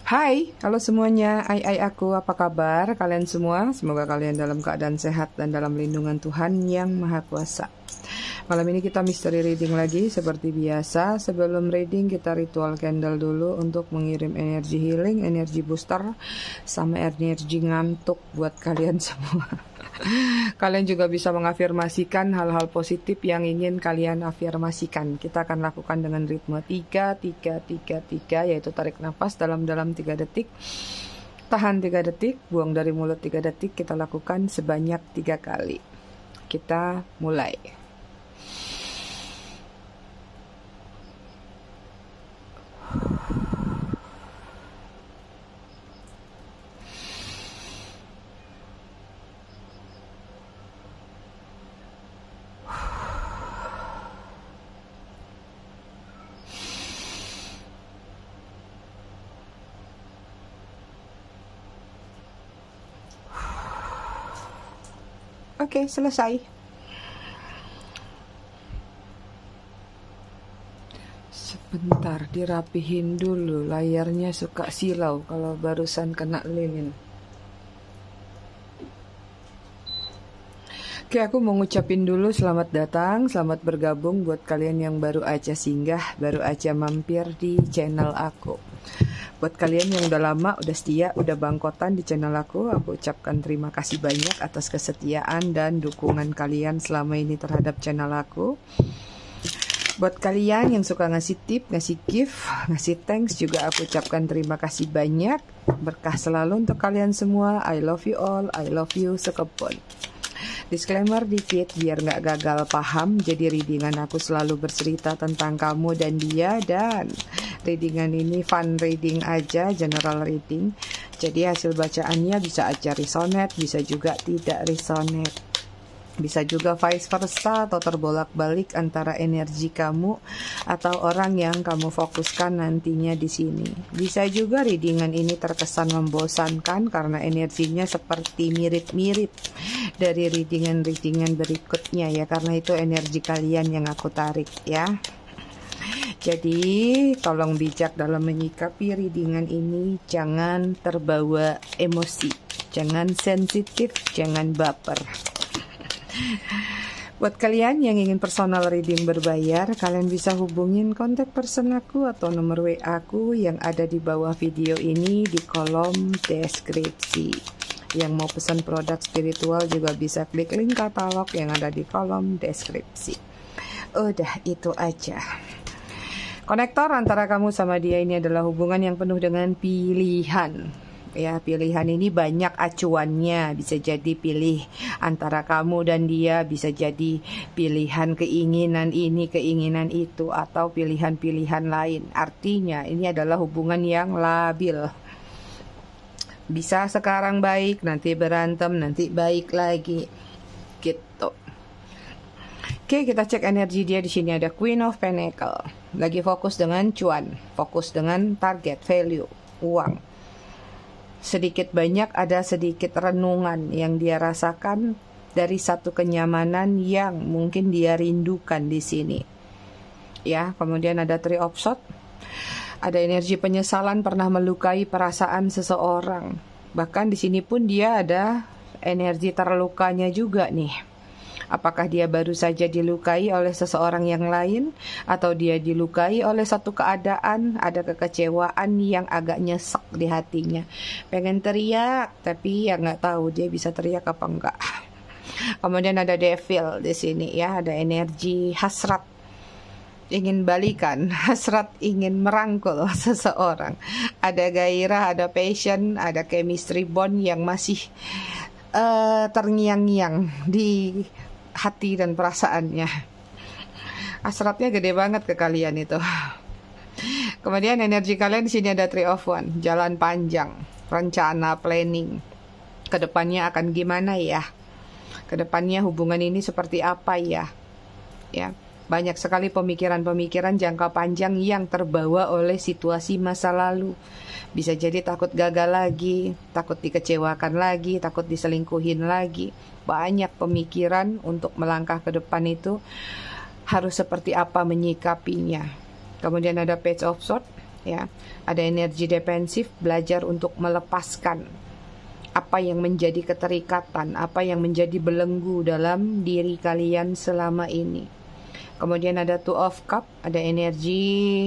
Hai, halo semuanya. Aku, apa kabar kalian semua? Semoga kalian dalam keadaan sehat dan dalam lindungan Tuhan yang Maha Kuasa. Malam ini kita misteri reading lagi seperti biasa. Sebelum reading kita ritual candle dulu untuk mengirim energi healing, energi booster, sama energi ngantuk buat kalian semua. Kalian juga bisa mengafirmasikan hal-hal positif yang ingin kalian afirmasikan. Kita akan lakukan dengan ritme 3, 3, 3, 3, yaitu tarik nafas dalam-dalam 3 detik, tahan 3 detik, buang dari mulut 3 detik. Kita lakukan sebanyak 3 kali. Kita mulai. Oke, selesai. Sebentar, dirapihin dulu. Layarnya suka silau kalau barusan kena lilin. Oke, aku mau ngucapin dulu selamat datang, selamat bergabung buat kalian yang baru aja singgah, baru aja mampir di channel aku. Buat kalian yang udah lama, udah setia, udah bangkotan di channel aku ucapkan terima kasih banyak atas kesetiaan dan dukungan kalian selama ini terhadap channel aku. Buat kalian yang suka ngasih tip, ngasih gift, ngasih thanks juga aku ucapkan terima kasih banyak. Berkah selalu untuk kalian semua. I love you all, I love you sekepon. Disclaimer dikit biar nggak gagal paham. Jadi readingan aku selalu bercerita tentang kamu dan dia, dan readingan ini fun reading aja, general reading. Jadi hasil bacaannya bisa aja resonate, bisa juga tidak resonate. Bisa juga vice versa atau terbolak-balik antara energi kamu atau orang yang kamu fokuskan nantinya di sini. Bisa juga readingan ini terkesan membosankan karena energinya seperti mirip-mirip dari readingan-readingan berikutnya ya, karena itu energi kalian yang aku tarik ya. Jadi tolong bijak dalam menyikapi readingan ini, jangan terbawa emosi, jangan sensitif, jangan baper. Buat kalian yang ingin personal reading berbayar, kalian bisa hubungin kontak person aku atau nomor WA aku yang ada di bawah video ini di kolom deskripsi. Yang mau pesan produk spiritual juga bisa klik link katalog yang ada di kolom deskripsi. Udah itu aja. Konektor antara kamu sama dia ini adalah hubungan yang penuh dengan pilihan. Ya, pilihan ini banyak acuannya. Bisa jadi pilih antara kamu dan dia, bisa jadi pilihan keinginan ini, keinginan itu, atau pilihan-pilihan lain. Artinya ini adalah hubungan yang labil. Bisa sekarang baik, nanti berantem, nanti baik lagi. Gitu. Oke, kita cek energi dia. Di sini ada Queen of Pentacle. Lagi fokus dengan cuan, fokus dengan target, value, uang. Sedikit banyak ada sedikit renungan yang dia rasakan dari satu kenyamanan yang mungkin dia rindukan di sini. Ya, kemudian ada Three of Swords. Ada energi penyesalan pernah melukai perasaan seseorang. Bahkan di sini pun dia ada energi terlukanya juga nih. Apakah dia baru saja dilukai oleh seseorang yang lain, atau dia dilukai oleh satu keadaan, ada kekecewaan yang agak nyesek di hatinya. Pengen teriak, tapi ya nggak tahu dia bisa teriak apa enggak. Kemudian ada Devil di sini ya, ada energi hasrat, ingin balikan, hasrat ingin merangkul seseorang. Ada gairah, ada passion, ada chemistry bond yang masih terngiang-ngiang di hati dan perasaannya. Hasratnya gede banget ke kalian itu. Kemudian energi kalian di sini ada Three of Wands, jalan panjang, rencana, planning. Kedepannya akan gimana ya? Kedepannya hubungan ini seperti apa ya? Ya, banyak sekali pemikiran-pemikiran jangka panjang yang terbawa oleh situasi masa lalu. Bisa jadi takut gagal lagi, takut dikecewakan lagi, takut diselingkuhin lagi. Banyak pemikiran untuk melangkah ke depan itu harus seperti apa menyikapinya. Kemudian ada Page of Swords, ya. Ada energi defensif, belajar untuk melepaskan apa yang menjadi keterikatan, apa yang menjadi belenggu dalam diri kalian selama ini. Kemudian ada Two of Cup, ada energi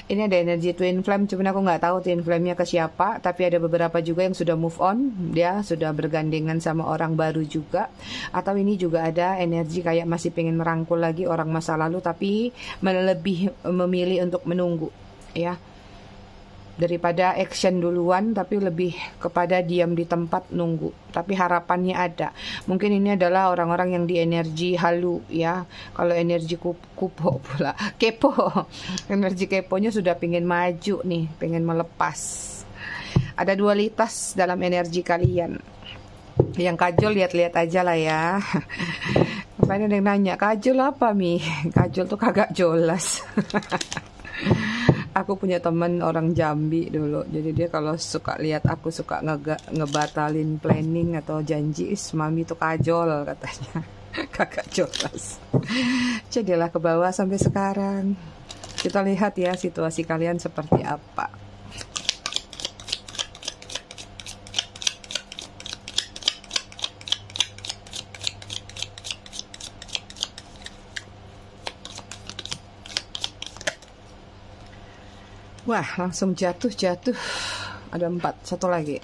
ini ada energi Twin Flame, cuman aku nggak tahu Twin Flame-nya ke siapa, tapi ada beberapa juga yang sudah move on, dia sudah bergandengan sama orang baru juga. Atau ini juga ada energi kayak masih pengen merangkul lagi orang masa lalu, tapi lebih memilih untuk menunggu, ya. Daripada action duluan, tapi lebih kepada diam di tempat nunggu. Tapi harapannya ada. Mungkin ini adalah orang-orang yang di energi halu, ya. Kalau energi kupo pula, kepo. Energi keponya sudah pengen maju nih, pengen melepas. Ada dualitas dalam energi kalian. Yang kajol lihat-lihat aja lah ya. Ada yang nanya, kajol apa Mi? Kajol tuh kagak jelas. Aku punya teman orang Jambi dulu, jadi dia kalau suka lihat aku suka ngebatalin planning atau janji, mami itu kajol katanya. Kagak jelas. Jadilah ke bawah sampai sekarang. Kita lihat ya situasi kalian seperti apa. Wah, langsung jatuh. Ada 4, satu lagi.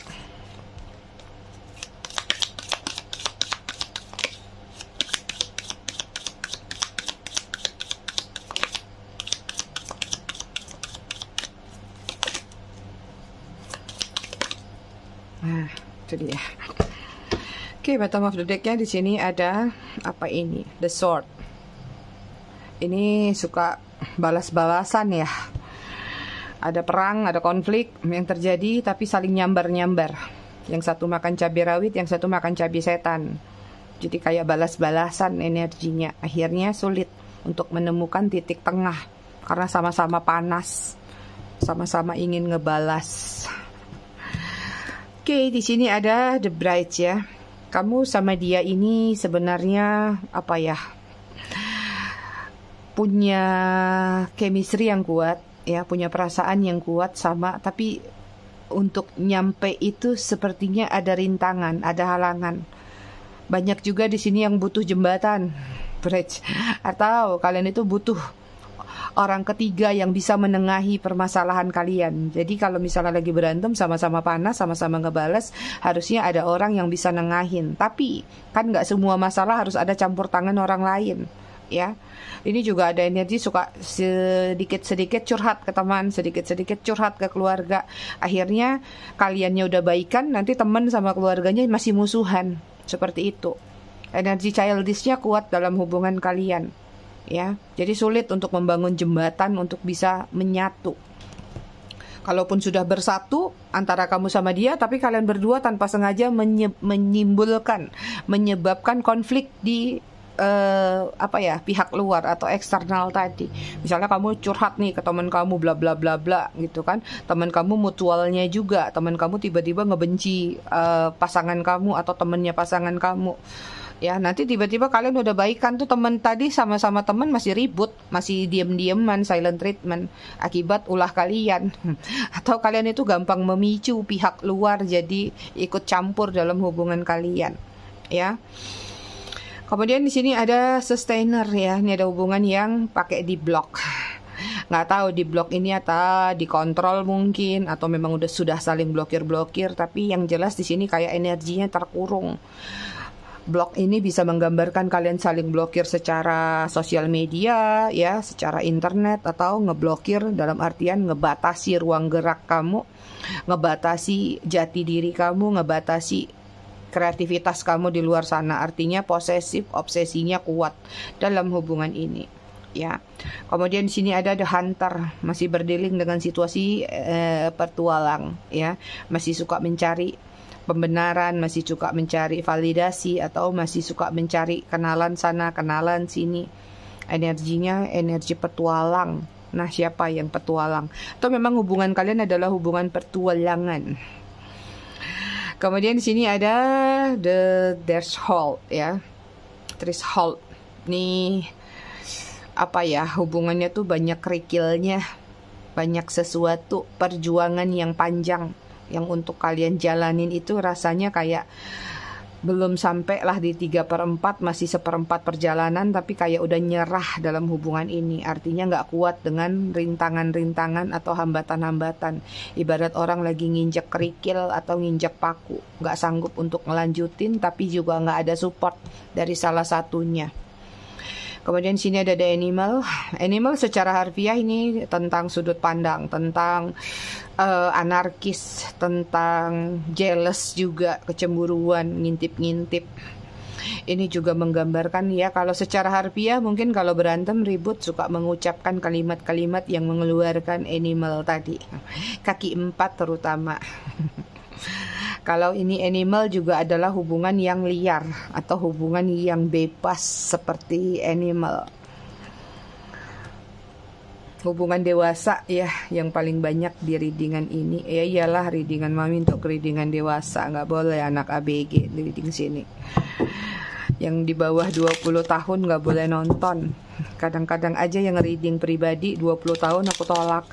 Nah, itu dia. Oke, bottom of the deck-nya di sini ada apa ini? The Sword. Ini suka balas-balasan ya. Ada perang, ada konflik yang terjadi, tapi saling nyambar-nyambar. Yang satu makan cabai rawit, yang satu makan cabai setan. Jadi kayak balas-balasan energinya. Akhirnya sulit untuk menemukan titik tengah. Karena sama-sama panas. Sama-sama ingin ngebalas. Oke, di sini ada The Bride ya. Kamu sama dia ini sebenarnya apa ya? Punya chemistry yang kuat. Ya, punya perasaan yang kuat sama, tapi untuk nyampe itu sepertinya ada rintangan, ada halangan. Banyak juga di sini yang butuh jembatan, bridge, atau kalian itu butuh orang ketiga yang bisa menengahi permasalahan kalian. Jadi kalau misalnya lagi berantem sama-sama panas, sama-sama ngebales, harusnya ada orang yang bisa nengahin. Tapi kan nggak semua masalah harus ada campur tangan orang lain, ya. Ini juga ada energi suka sedikit-sedikit curhat ke teman, sedikit-sedikit curhat ke keluarga. Akhirnya kaliannya udah baikan, nanti teman sama keluarganya masih musuhan. Seperti itu. Energi childishnya kuat dalam hubungan kalian, ya. Jadi sulit untuk membangun jembatan untuk bisa menyatu. Kalaupun sudah bersatu antara kamu sama dia, tapi kalian berdua tanpa sengaja menyebabkan konflik di pihak luar atau eksternal tadi. Misalnya kamu curhat nih ke teman kamu bla bla bla bla gitu kan. Teman kamu mutualnya juga, teman kamu tiba-tiba ngebenci pasangan kamu atau temennya pasangan kamu. Ya, nanti tiba-tiba kalian udah baikan tuh, teman tadi sama-sama teman masih ribut, masih diem-dieman, silent treatment akibat ulah kalian. Atau kalian itu gampang memicu pihak luar jadi ikut campur dalam hubungan kalian, ya. Kemudian di sini ada sustainer ya. Ini ada hubungan yang pakai di blok. Nggak tahu di blok ini atau dikontrol mungkin, atau memang sudah saling blokir-blokir. Tapi yang jelas di sini kayak energinya terkurung. Blok ini bisa menggambarkan kalian saling blokir secara sosial media, ya, secara internet, atau ngeblokir dalam artian ngebatasi ruang gerak kamu, ngebatasi jati diri kamu, ngebatasi kreativitas kamu di luar sana. Artinya posesif, obsesinya kuat dalam hubungan ini, ya. Kemudian di sini ada The Hunter, masih berdealing dengan situasi petualang, ya. Masih suka mencari pembenaran, masih suka mencari validasi, atau masih suka mencari kenalan sana, kenalan sini. Energinya energi petualang. Nah, siapa yang petualang? Atau memang hubungan kalian adalah hubungan petualangan. Kemudian di sini ada the threshold ya. Threshold. Nih apa ya, hubungannya tuh banyak kerikilnya. Banyak sesuatu, perjuangan yang panjang yang untuk kalian jalanin itu rasanya kayak belum sampai lah di 3/4, masih 1/4 perjalanan, tapi kayak udah nyerah dalam hubungan ini. Artinya nggak kuat dengan rintangan-rintangan atau hambatan-hambatan. Ibarat orang lagi nginjek kerikil atau nginjek paku, nggak sanggup untuk ngelanjutin, tapi juga nggak ada support dari salah satunya. Kemudian sini ada the animal. Animal secara harfiah ini tentang sudut pandang, tentang anarkis, tentang jealous juga, kecemburuan, ngintip-ngintip. Ini juga menggambarkan ya, kalau secara harfiah mungkin kalau berantem ribut suka mengucapkan kalimat-kalimat yang mengeluarkan animal tadi. Kaki 4 terutama. Kalau ini animal juga adalah hubungan yang liar atau hubungan yang bebas seperti animal. Hubungan dewasa ya yang paling banyak di readingan ini. Ya iyalah, readingan mami untuk readingan dewasa, nggak boleh anak ABG di reading sini. Yang di bawah 20 tahun nggak boleh nonton. Kadang-kadang aja yang reading pribadi 20 tahun aku tolak.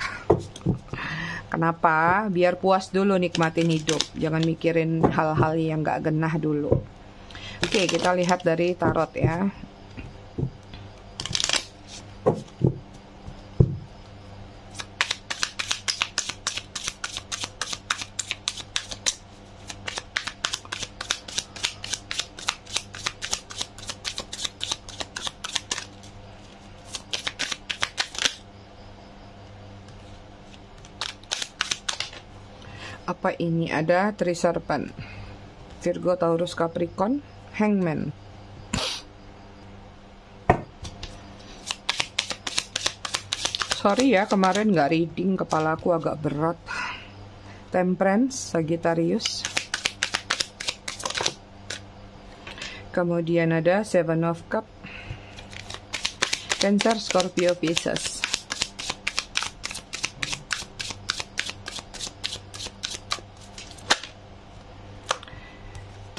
Kenapa? Biar puas dulu nikmatin hidup. Jangan mikirin hal-hal yang gak genah dulu. Oke, kita lihat dari tarot ya. Apa ini? Ada Three Serpent, Virgo, Taurus, Capricorn, Hangman. Sorry ya, kemarin nggak reading, kepalaku agak berat. Temperance, Sagittarius. Kemudian ada Seven of Cups, Cancer, Scorpio, Pisces.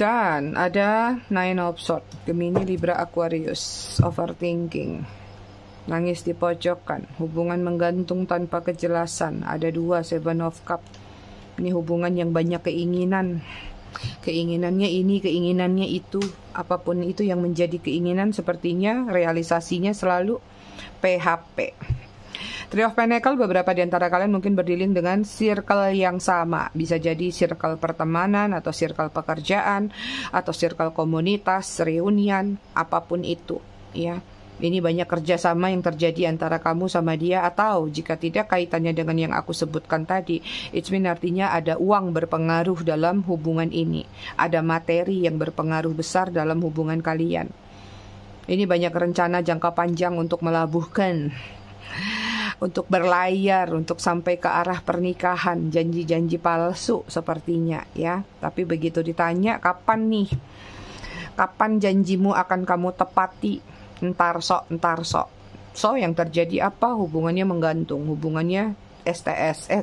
Dan ada Nine of Swords, Gemini, Libra, Aquarius, overthinking, nangis di pojokan, hubungan menggantung tanpa kejelasan. Ada 2 Seven of Cups. Ini hubungan yang banyak keinginan. Keinginannya ini, keinginannya itu, apapun itu yang menjadi keinginan sepertinya realisasinya selalu PHP. Three of Pentacles, beberapa di antara kalian mungkin berdealing dengan circle yang sama. Bisa jadi circle pertemanan, atau circle pekerjaan, atau circle komunitas, reunian, apapun itu. Ya, ini banyak kerjasama yang terjadi antara kamu sama dia, atau jika tidak kaitannya dengan yang aku sebutkan tadi, it's mean artinya ada uang berpengaruh dalam hubungan ini. Ada materi yang berpengaruh besar dalam hubungan kalian. Ini banyak rencana jangka panjang untuk melabuhkan, untuk berlayar, untuk sampai ke arah pernikahan, janji-janji palsu sepertinya ya. Tapi begitu ditanya kapan nih, kapan janjimu akan kamu tepati, entar sok. So yang terjadi apa? Hubungannya menggantung, hubungannya HTS,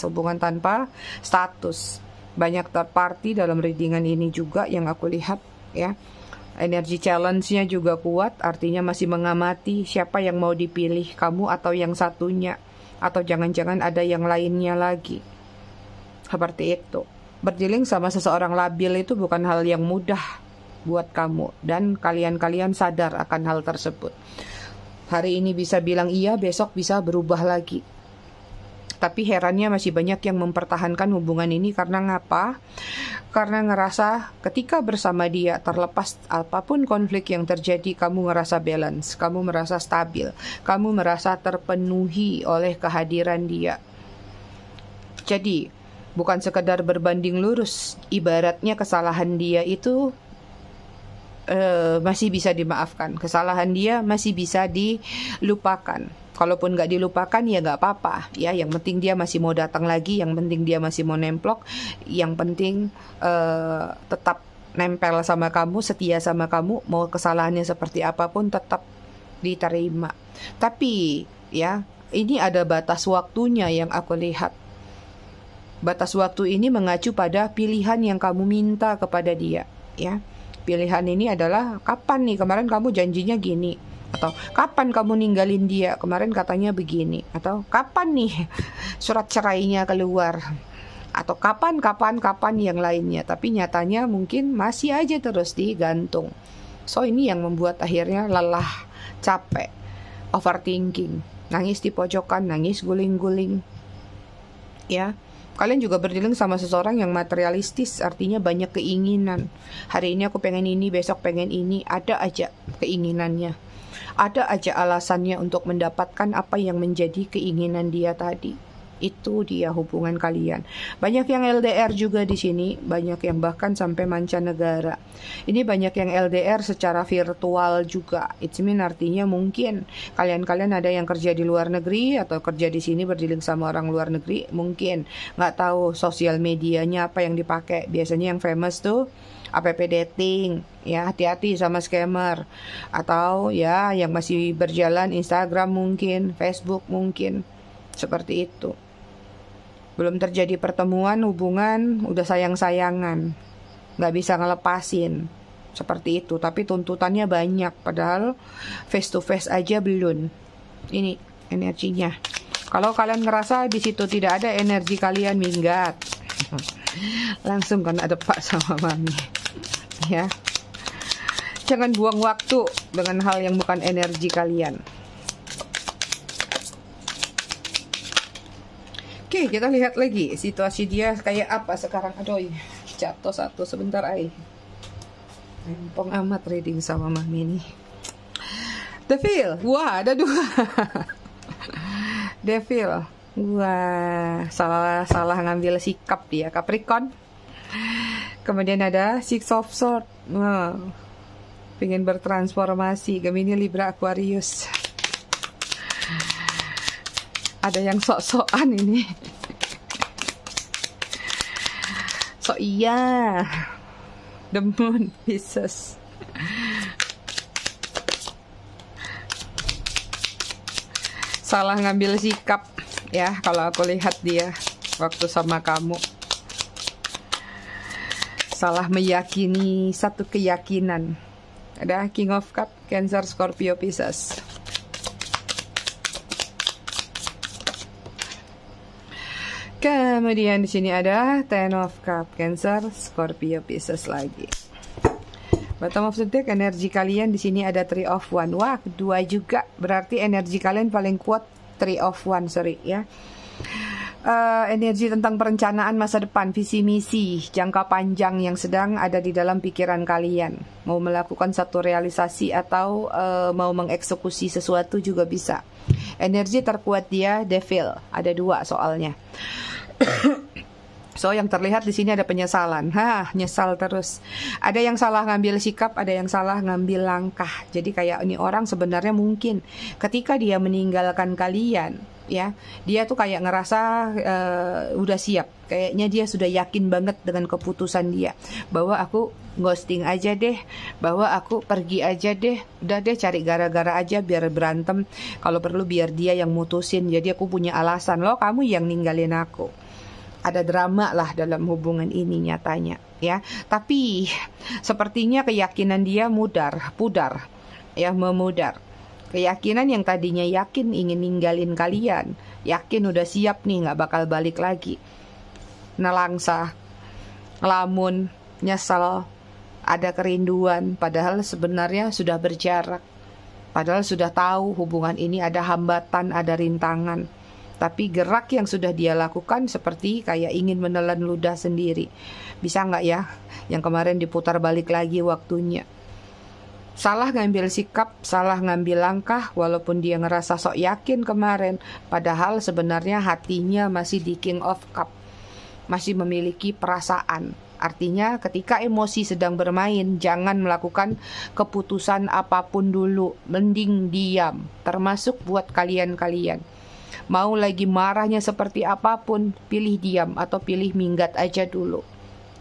hubungan tanpa status. Banyak third party dalam readingan ini juga yang aku lihat ya. Energi challenge-nya juga kuat, artinya masih mengamati siapa yang mau dipilih, kamu atau yang satunya, atau jangan-jangan ada yang lainnya lagi. Seperti itu. Berdealing sama seseorang labil itu bukan hal yang mudah buat kamu, dan kalian sadar akan hal tersebut. Hari ini bisa bilang iya, besok bisa berubah lagi. Tapi herannya masih banyak yang mempertahankan hubungan ini karena ngapa? Karena ngerasa ketika bersama dia, terlepas apapun konflik yang terjadi, kamu ngerasa balance, kamu merasa stabil, kamu merasa terpenuhi oleh kehadiran dia. Jadi, bukan sekedar berbanding lurus, ibaratnya kesalahan dia itu masih bisa dimaafkan, kesalahan dia masih bisa dilupakan. Kalaupun nggak dilupakan ya nggak apa-apa ya, yang penting dia masih mau datang lagi, yang penting dia masih mau nemplok, yang penting tetap nempel sama kamu, setia sama kamu, mau kesalahannya seperti apapun tetap diterima. Tapi ya, ini ada batas waktunya yang aku lihat. Batas waktu ini mengacu pada pilihan yang kamu minta kepada dia ya. Pilihan ini adalah kapan nih, kemarin kamu janjinya gini, Atau kapan kamu ninggalin dia? Kemarin katanya begini. Atau kapan nih surat cerainya keluar? Atau kapan yang lainnya. Tapi nyatanya mungkin masih aja terus digantung. So ini yang membuat akhirnya lelah, capek, overthinking, nangis di pojokan, nangis guling-guling. Ya, kalian juga berdealing sama seseorang yang materialistis, artinya banyak keinginan. Hari ini aku pengen ini, besok pengen ini, ada aja keinginannya. Ada aja alasannya untuk mendapatkan apa yang menjadi keinginan dia tadi. Itu dia hubungan kalian. Banyak yang LDR juga di sini, banyak yang bahkan sampai mancanegara. Ini banyak yang LDR secara virtual juga. It mean artinya mungkin kalian ada yang kerja di luar negeri atau kerja di sini berdealing sama orang luar negeri. Mungkin nggak tahu sosial medianya apa yang dipakai. Biasanya yang famous tuh app dating, ya hati-hati sama scammer. Atau ya yang masih berjalan Instagram mungkin, Facebook mungkin, seperti itu. Belum terjadi pertemuan, hubungan, udah sayang-sayangan, nggak bisa ngelepasin, seperti itu. Tapi tuntutannya banyak, padahal face to face aja belum. Ini energinya. Kalau kalian ngerasa di situ tidak ada energi kalian, minggat. Langsung kan ada Pak sama Mami. Ya, jangan buang waktu dengan hal yang bukan energi kalian. Oke, kita lihat lagi situasi dia kayak apa sekarang. Aduh, jatuh satu sebentar ay. Rempong amat reading sama Mami ini. Devil, wah ada dua. Devil, wah salah ngambil sikap dia. Capricorn. Kemudian ada Six of Swords. Wow. Pengen bertransformasi. Gemini, Libra, Aquarius. Ada yang sok-sokan ini. So iya. The Moon, Pisces. Salah ngambil sikap ya kalau aku lihat dia waktu sama kamu. Salah meyakini satu keyakinan. Ada King of Cup, Cancer, Scorpio, Pisces. Kemudian di sini ada Ten of Cup, Cancer, Scorpio, Pisces lagi. Bottom of the deck, energi kalian di sini ada Three of One. Wah, kedua juga. Berarti energi kalian paling kuat Three of One, sorry ya. Energi tentang perencanaan masa depan, visi misi jangka panjang yang sedang ada di dalam pikiran kalian. Mau melakukan satu realisasi atau mau mengeksekusi sesuatu juga bisa. Energi terkuat dia Devil, ada dua soalnya. So yang terlihat di sini ada penyesalan. Nyesal terus. Ada yang salah ngambil sikap, ada yang salah ngambil langkah. Jadi kayak ini orang sebenarnya mungkin ketika dia meninggalkan kalian, ya, dia tuh kayak ngerasa udah siap. Kayaknya dia sudah yakin banget dengan keputusan dia bahwa aku ghosting aja deh, bahwa aku pergi aja deh, udah deh cari gara-gara aja biar berantem. Kalau perlu biar dia yang mutusin. Jadi aku punya alasan, loh kamu yang ninggalin aku. Ada drama lah dalam hubungan ini nyatanya, ya. Tapi sepertinya keyakinan dia pudar, ya, memudar. Keyakinan yang tadinya yakin ingin ninggalin kalian, yakin udah siap nih nggak bakal balik lagi. Nelangsa, ngelamun, nyesel, ada kerinduan, padahal sebenarnya sudah berjarak. Padahal sudah tahu hubungan ini ada hambatan, ada rintangan. Tapi gerak yang sudah dia lakukan seperti kayak ingin menelan ludah sendiri. Bisa nggak ya? Yang kemarin diputar balik lagi waktunya. Salah ngambil sikap, salah ngambil langkah, walaupun dia ngerasa sok yakin kemarin. Padahal sebenarnya hatinya masih di King of Cup. Masih memiliki perasaan. Artinya ketika emosi sedang bermain, jangan melakukan keputusan apapun dulu. Mending diam. Termasuk buat kalian-kalian. Mau lagi marahnya seperti apapun, pilih diam atau pilih minggat aja dulu.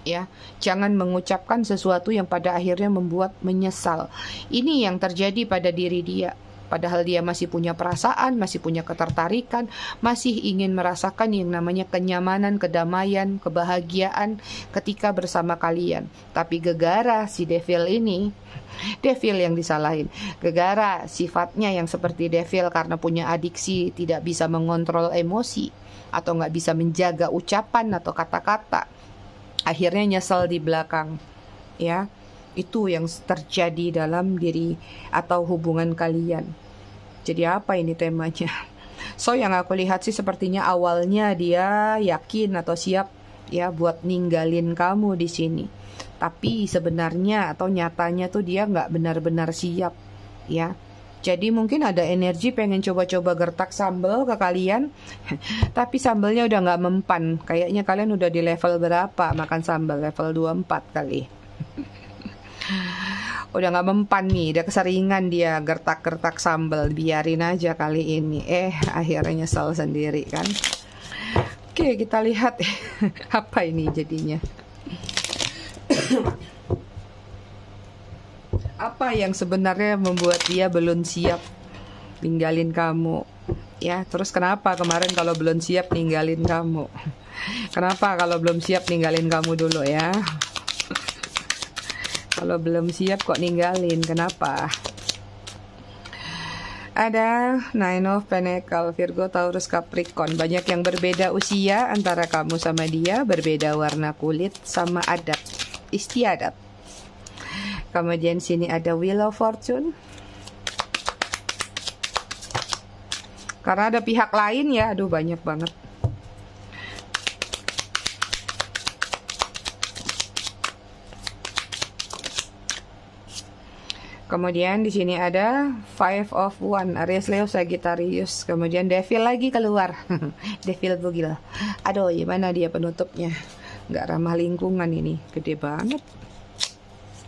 Ya, jangan mengucapkan sesuatu yang pada akhirnya membuat menyesal. Ini yang terjadi pada diri dia. Padahal dia masih punya perasaan, masih punya ketertarikan, masih ingin merasakan yang namanya kenyamanan, kedamaian, kebahagiaan ketika bersama kalian. Tapi gegara si devil ini, devil yang disalahin, gegara sifatnya yang seperti devil karena punya adiksi, tidak bisa mengontrol emosi atau nggak bisa menjaga ucapan atau kata-kata, akhirnya nyesel di belakang. Ya, itu yang terjadi dalam diri atau hubungan kalian. Jadi apa ini temanya? So yang aku lihat sih sepertinya awalnya dia yakin atau siap ya buat ninggalin kamu di sini. Tapi sebenarnya atau nyatanya tuh dia nggak benar-benar siap ya. Jadi mungkin ada energi pengen coba-coba gertak sambal ke kalian. Tapi sambalnya udah nggak mempan. Kayaknya kalian udah di level berapa makan sambal? Level 24 kali. Udah nggak mempan nih, udah keseringan dia gertak-gertak sambal. Biarin aja kali ini. Akhirnya nyesel sendiri kan. Oke, kita lihat apa ini jadinya. Apa yang sebenarnya membuat dia belum siap ninggalin kamu? Ya, terus kenapa kemarin kalau belum siap ninggalin kamu? Kenapa kalau belum siap ninggalin kamu dulu ya? Kalau belum siap kok ninggalin, kenapa? Ada Nine of Pentacles, Virgo, Taurus, Capricorn. Banyak yang berbeda usia antara kamu sama dia, berbeda warna kulit sama adat istiadat. Kemudian sini ada Wheel of Fortune. Karena ada pihak lain ya, aduh banyak banget. Kemudian di sini ada Five of Wands, Aries, Leo, Sagittarius. Kemudian Devil lagi keluar. Devil bugil. Aduh, gimana dia penutupnya? Nggak ramah lingkungan ini, gede banget.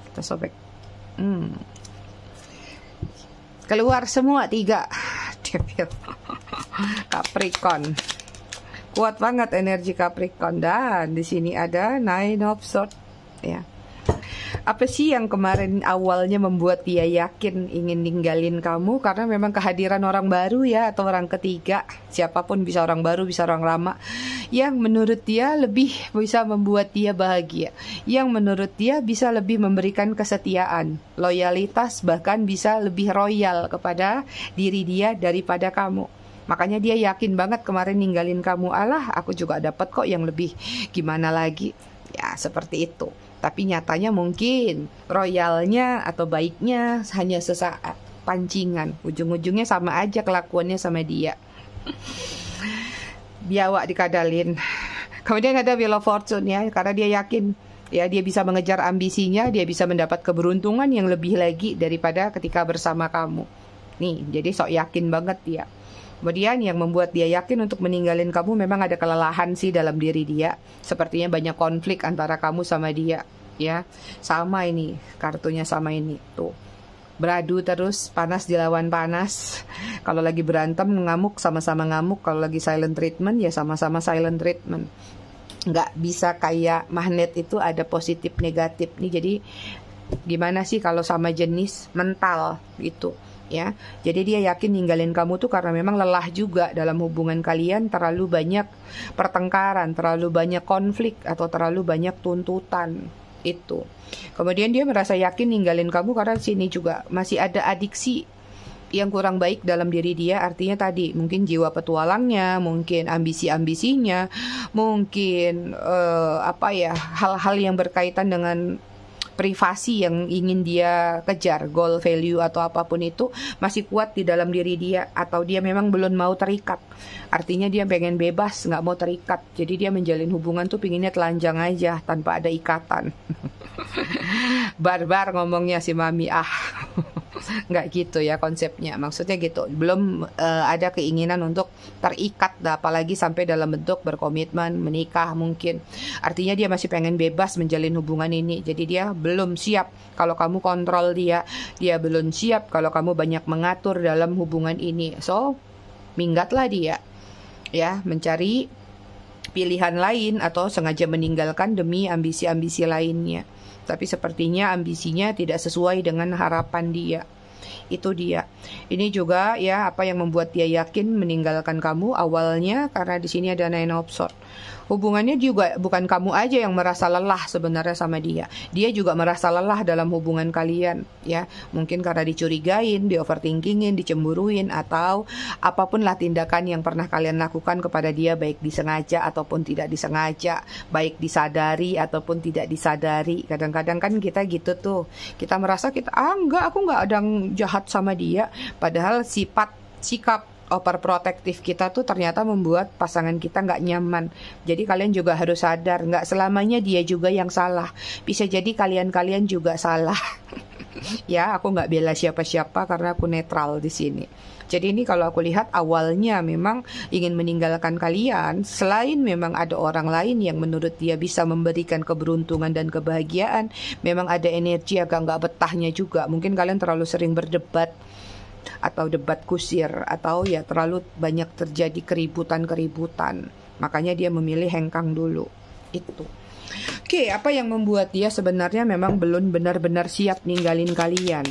Kita sobek. Keluar semua 3. Devil. Capricorn. Kuat banget energi Capricorn. Dan di sini ada Nine of Swords. Ya. Apa sih yang kemarin awalnya membuat dia yakin ingin ninggalin kamu? Karena memang kehadiran orang baru ya, atau orang ketiga. Siapapun, bisa orang baru, bisa orang lama. Yang menurut dia lebih bisa membuat dia bahagia. Yang menurut dia bisa lebih memberikan kesetiaan, loyalitas, bahkan bisa lebih royal kepada diri dia daripada kamu. Makanya dia yakin banget kemarin ninggalin kamu. Alah, aku juga dapat kok yang lebih, gimana lagi. Ya, seperti itu. Tapi nyatanya mungkin royalnya atau baiknya hanya sesaat, pancingan. Ujung-ujungnya sama aja kelakuannya sama dia. Biawak dikadalin. Kemudian ada Wheel of Fortune ya, karena dia yakin ya dia bisa mengejar ambisinya, dia bisa mendapat keberuntungan yang lebih lagi daripada ketika bersama kamu. Nih, jadi sok yakin banget dia. Kemudian yang membuat dia yakin untuk meninggalin kamu memang ada kelelahan sih dalam diri dia. Sepertinya banyak konflik antara kamu sama dia. Ya, sama ini, kartunya sama ini. Tuh, beradu terus, panas dilawan panas. Kalau lagi berantem, ngamuk, sama-sama ngamuk. Kalau lagi silent treatment, ya sama-sama silent treatment. Nggak bisa kayak magnet itu ada positif negatif nih. Jadi gimana sih kalau sama jenis mental gitu ya. Jadi dia yakin ninggalin kamu tuh karena memang lelah juga dalam hubungan kalian, terlalu banyak pertengkaran, terlalu banyak konflik atau terlalu banyak tuntutan itu. Kemudian dia merasa yakin ninggalin kamu karena sini juga masih ada adiksi yang kurang baik dalam diri dia. Artinya tadi mungkin jiwa petualangnya, mungkin ambisi-ambisinya, mungkin hal-hal yang berkaitan dengan privasi yang ingin dia kejar, goal, value atau apapun itu masih kuat di dalam diri dia, atau dia memang belum mau terikat. Artinya dia pengen bebas, nggak mau terikat. Jadi dia menjalin hubungan tuh pinginnya telanjang aja tanpa ada ikatan. Barbar ngomongnya si mami nggak gitu ya konsepnya, maksudnya gitu, belum ada keinginan untuk terikat, apalagi sampai dalam bentuk berkomitmen menikah mungkin. Artinya dia masih pengen bebas menjalin hubungan ini. Jadi dia belum siap kalau kamu kontrol dia belum siap kalau kamu banyak mengatur dalam hubungan ini. So minggatlah dia ya, mencari pilihan lain atau sengaja meninggalkan demi ambisi-ambisi lainnya. Tapi sepertinya ambisinya tidak sesuai dengan harapan dia. Itu dia. Ini juga ya apa yang membuat dia yakin meninggalkan kamu awalnya, karena di sini ada Nine of Swords. Hubungannya juga bukan kamu aja yang merasa lelah sebenarnya sama dia. Dia juga merasa lelah dalam hubungan kalian, ya. Mungkin karena dicurigain, di overthinkingin, dicemburuin, atau apapun lah tindakan yang pernah kalian lakukan kepada dia, baik disengaja ataupun tidak disengaja, baik disadari ataupun tidak disadari. Kadang-kadang kan kita gitu tuh. Kita merasa enggak, aku enggak ada yang jahat sama dia. Padahal sikap overprotective kita tuh ternyata membuat pasangan kita nggak nyaman. Jadi kalian juga harus sadar, nggak selamanya dia juga yang salah. Bisa jadi kalian juga salah. Ya, aku nggak bela siapa-siapa karena aku netral di sini. Jadi ini kalau aku lihat awalnya memang ingin meninggalkan kalian, selain memang ada orang lain yang menurut dia bisa memberikan keberuntungan dan kebahagiaan, memang ada energi agak nggak betahnya juga. Mungkin kalian terlalu sering berdebat, atau debat kusir, atau ya terlalu banyak terjadi keributan. Makanya dia memilih hengkang dulu. Itu. Oke, apa yang membuat dia sebenarnya memang belum benar-benar siap ninggalin kalian?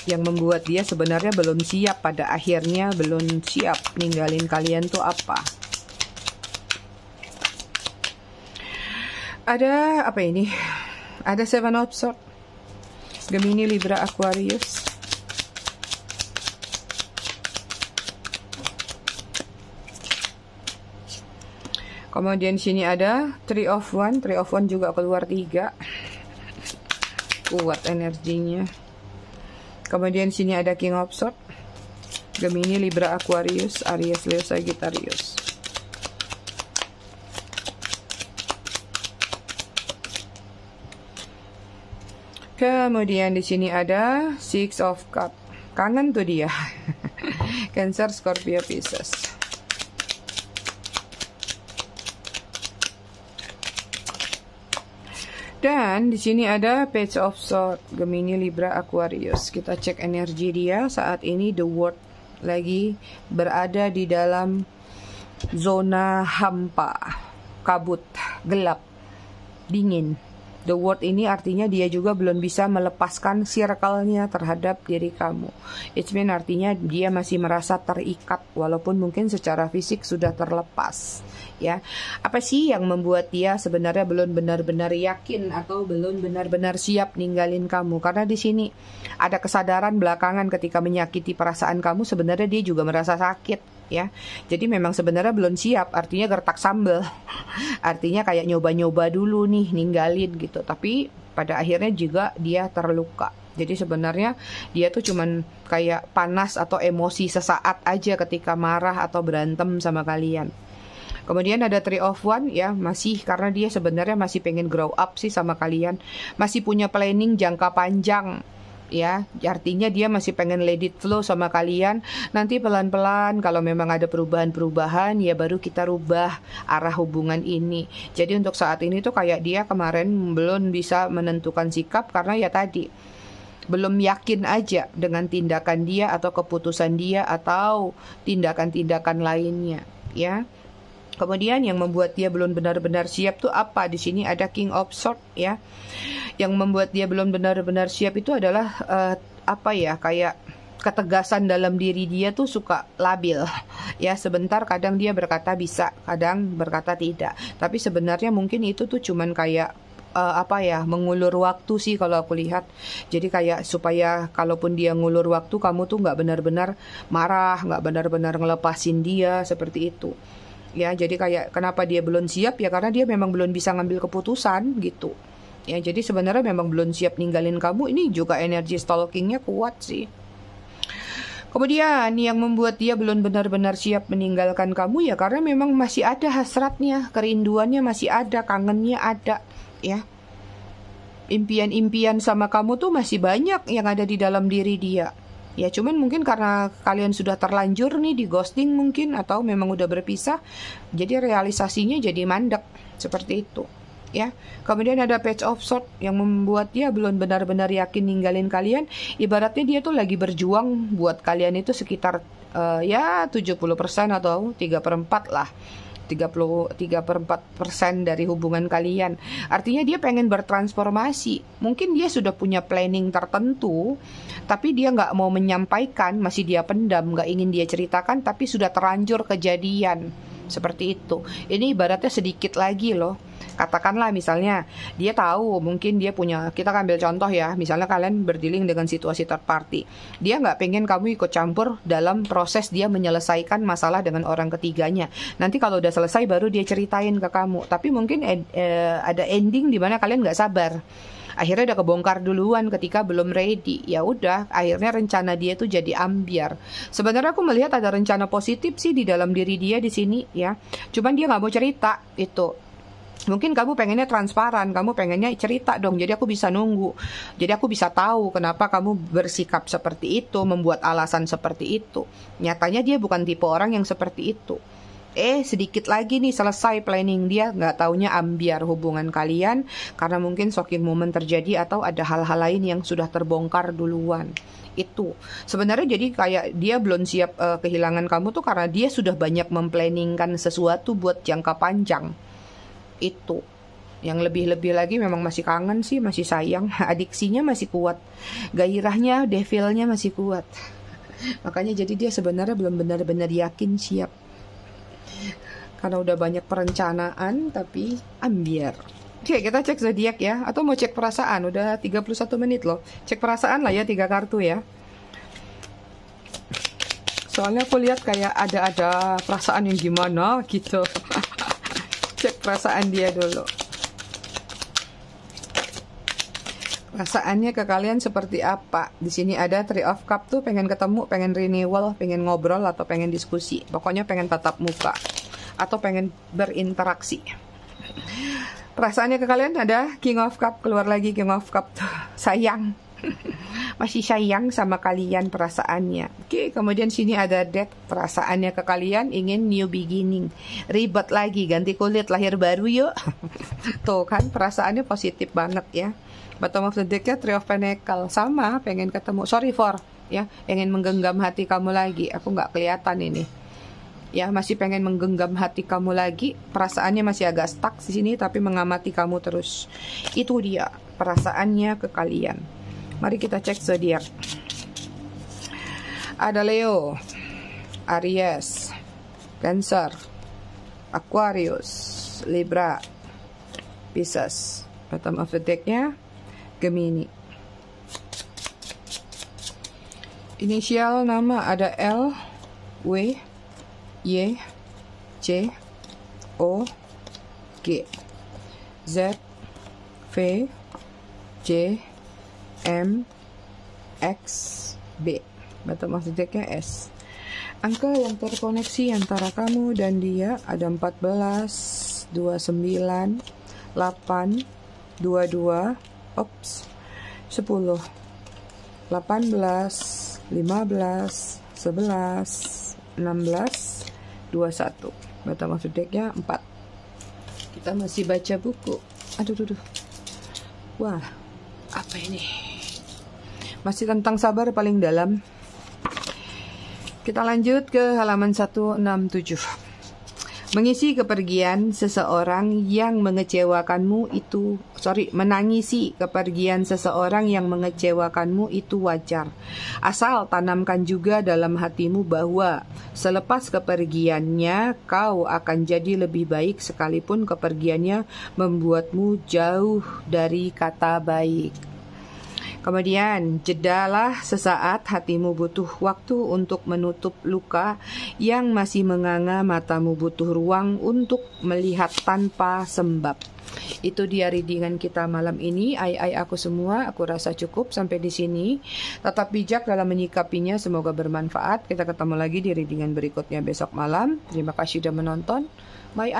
Yang membuat dia sebenarnya belum siap, pada akhirnya belum siap ninggalin kalian tuh apa? Ada apa ini? Ada Seven of Swords, Gemini, Libra, Aquarius. Kemudian sini ada Three of Wands juga keluar 3. Kuat energinya. Kemudian sini ada King of Swords, Gemini, Libra, Aquarius, Aries, Leo, Sagittarius. Kemudian di sini ada Six of Cups. Kangen tuh dia. Cancer, Scorpio, Pisces. Dan di sini ada Page of Swords, Gemini, Libra, Aquarius. Kita cek energi dia saat ini. The World lagi berada di dalam zona hampa, kabut, gelap, dingin. The World ini artinya dia juga belum bisa melepaskan circle-nya terhadap diri kamu. It means artinya dia masih merasa terikat walaupun mungkin secara fisik sudah terlepas. Ya, apa sih yang membuat dia sebenarnya belum benar-benar yakin atau belum benar-benar siap ninggalin kamu? Karena di sini ada kesadaran belakangan ketika menyakiti perasaan kamu, sebenarnya dia juga merasa sakit. Ya, jadi memang sebenarnya belum siap, artinya gertak sambel, artinya kayak nyoba-nyoba dulu nih ninggalin gitu, tapi pada akhirnya juga dia terluka. Jadi sebenarnya dia tuh cuman kayak panas atau emosi sesaat aja ketika marah atau berantem sama kalian. Kemudian ada Three of Wands, ya, masih karena dia sebenarnya masih pengen grow up sih sama kalian, masih punya planning jangka panjang. Ya, artinya dia masih pengen let it flow sama kalian. Nanti pelan-pelan kalau memang ada perubahan-perubahan, ya baru kita rubah arah hubungan ini. Jadi untuk saat ini tuh kayak dia kemarin belum bisa menentukan sikap karena ya tadi belum yakin aja dengan tindakan dia atau keputusan dia atau tindakan-tindakan lainnya, ya. Kemudian yang membuat dia belum benar-benar siap tuh apa? Di sini ada King of Swords, ya. Yang membuat dia belum benar-benar siap itu adalah apa ya? Kayak ketegasan dalam diri dia tuh suka labil. Ya, sebentar kadang dia berkata bisa, kadang berkata tidak. Tapi sebenarnya mungkin itu tuh cuman kayak apa ya, mengulur waktu sih kalau aku lihat. Jadi kayak supaya kalaupun dia ngulur waktu, kamu tuh nggak benar-benar marah, nggak benar-benar ngelepasin dia seperti itu. Ya, jadi kayak kenapa dia belum siap ya karena dia memang belum bisa ngambil keputusan gitu. Ya, jadi sebenarnya memang belum siap ninggalin kamu. Ini juga energi stalkingnya kuat sih. Kemudian yang membuat dia belum benar-benar siap meninggalkan kamu ya karena memang masih ada hasratnya, kerinduannya masih ada, kangennya ada, ya. Impian-impian sama kamu tuh masih banyak yang ada di dalam diri dia. Ya cuman mungkin karena kalian sudah terlanjur nih di ghosting mungkin, atau memang udah berpisah, jadi realisasinya jadi mandek seperti itu, ya. Kemudian ada Page of Swords yang membuat dia belum benar-benar yakin ninggalin kalian. Ibaratnya dia tuh lagi berjuang buat kalian itu sekitar ya 70% atau 3/4 lah. 33/4% dari hubungan kalian. Artinya dia pengen bertransformasi. Mungkin dia sudah punya planning tertentu, tapi dia nggak mau menyampaikan, masih dia pendam, nggak ingin dia ceritakan, tapi sudah terlanjur kejadian. Seperti itu. Ini ibaratnya sedikit lagi loh. Katakanlah misalnya dia tahu mungkin dia punya, kita ambil contoh ya, misalnya kalian berdealing dengan situasi third party. Dia nggak pengen kamu ikut campur dalam proses dia menyelesaikan masalah dengan orang ketiganya. Nanti kalau udah selesai baru dia ceritain ke kamu. Tapi mungkin ada ending di mana kalian nggak sabar. Akhirnya udah kebongkar duluan ketika belum ready. Ya udah, akhirnya rencana dia tuh jadi ambiar. Sebenarnya aku melihat ada rencana positif sih di dalam diri dia di sini ya. Cuman dia nggak mau cerita itu. Mungkin kamu pengennya transparan, kamu pengennya cerita dong, jadi aku bisa nunggu. Jadi aku bisa tahu kenapa kamu bersikap seperti itu, membuat alasan seperti itu. Nyatanya dia bukan tipe orang yang seperti itu. Sedikit lagi nih selesai planning dia, nggak taunya ambiar hubungan kalian karena mungkin shocking moment terjadi atau ada hal-hal lain yang sudah terbongkar duluan. Itu sebenarnya jadi kayak dia belum siap kehilangan kamu tuh karena dia sudah banyak memplanningkan sesuatu buat jangka panjang. Itu yang lebih-lebih lagi memang masih kangen sih, masih sayang, adiksinya masih kuat, gairahnya, devilnya masih kuat. Makanya jadi dia sebenarnya belum benar-benar yakin siap. Karena udah banyak perencanaan tapi ambiar. Oke, kita cek zodiak ya. Atau mau cek perasaan? Udah 31 menit loh. Cek perasaan lah ya, 3 kartu ya. Soalnya aku lihat kayak ada perasaan yang gimana gitu. Cek perasaan dia dulu. Perasaannya ke kalian seperti apa? Di sini ada Three of Cups tuh pengen ketemu, pengen renewal, pengen ngobrol atau pengen diskusi. Pokoknya pengen tatap muka atau pengen berinteraksi. Perasaannya ke kalian ada King of Cups, keluar lagi King of Cups tuh. Sayang. Masih sayang sama kalian perasaannya. Oke, kemudian sini ada Death. Perasaannya ke kalian ingin new beginning. Ribet lagi, ganti kulit, lahir baru yuk. Tuh kan perasaannya positif banget ya. Bottom of the deck-nya Three of Pentacles. Sama, pengen ketemu. Sorry for ya, pengen menggenggam hati kamu lagi. Aku nggak kelihatan ini. Ya, masih pengen menggenggam hati kamu lagi. Perasaannya masih agak stuck di sini tapi mengamati kamu terus. Itu dia perasaannya ke kalian. Mari kita cek zodiak. Ada Leo, Aries, Cancer, Aquarius, Libra, Pisces. Bottom of the deck-nya Gemini. Inisial nama ada L, W, Y, C, O, G, Z, V, J, M, X, B. Bottom of the deck-nya S. Angka yang terkoneksi antara kamu dan dia ada 14, 29, 8, 22, 10, 18, 15, 11, 16, 21. Bottom of the deck-nya 4. Kita masih baca buku. Aduh. Wah, apa ini? Masih tentang sabar paling dalam. Kita lanjut ke halaman 167. Mengisi kepergian seseorang yang mengecewakanmu itu, menangisi kepergian seseorang yang mengecewakanmu itu wajar. Asal tanamkan juga dalam hatimu bahwa selepas kepergiannya kau akan jadi lebih baik sekalipun kepergiannya membuatmu jauh dari kata baik. Kemudian, jedalah sesaat, hatimu butuh waktu untuk menutup luka yang masih menganga, matamu butuh ruang untuk melihat tanpa sembab. Itu dia readingan kita malam ini. Aku semua, aku rasa cukup sampai di sini. Tetap bijak dalam menyikapinya, semoga bermanfaat. Kita ketemu lagi di readingan berikutnya besok malam. Terima kasih sudah menonton. Bye.